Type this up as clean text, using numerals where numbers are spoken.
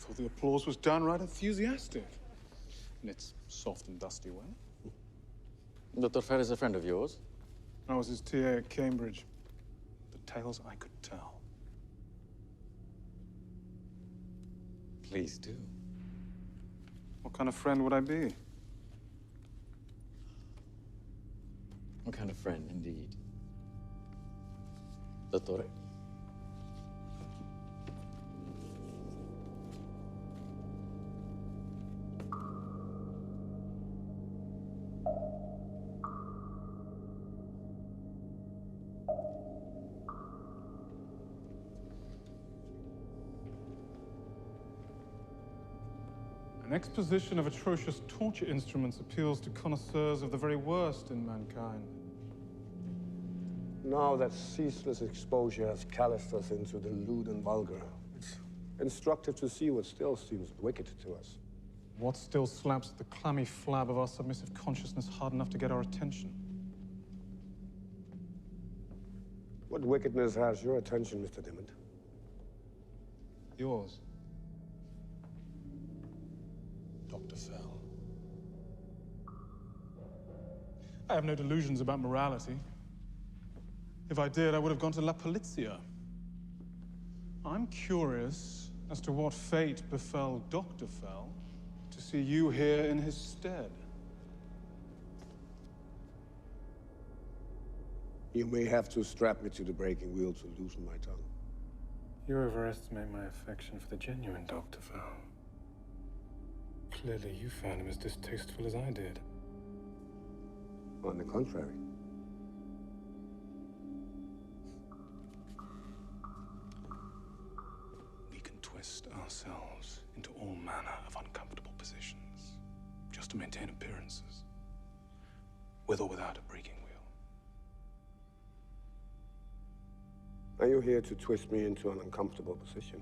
thought the applause was downright enthusiastic. In its soft and dusty way. Dr. Fell is a friend of yours? I was his TA at Cambridge. The tales I could tell. Please do. What kind of friend would I be? What kind of friend, indeed? Dottore? An exposition of atrocious torture instruments appeals to connoisseurs of the very worst in mankind. Now that ceaseless exposure has calloused us into the lewd and vulgar, it's instructive to see what still seems wicked to us. What still slaps at the clammy flab of our submissive consciousness hard enough to get our attention? What wickedness has your attention, Mr. Dimmond? Yours. Dr. Fell. I have no delusions about morality. If I did, I would have gone to La Polizia. I'm curious as to what fate befell Dr. Fell to see you here in his stead. You may have to strap me to the breaking wheel to loosen my tongue. You overestimate my affection for the genuine Dr. Fell. Clearly, you found him as distasteful as I did. On the contrary. We can twist ourselves into all manner of uncomfortable positions, just to maintain appearances, with or without a breaking wheel. Are you here to twist me into an uncomfortable position?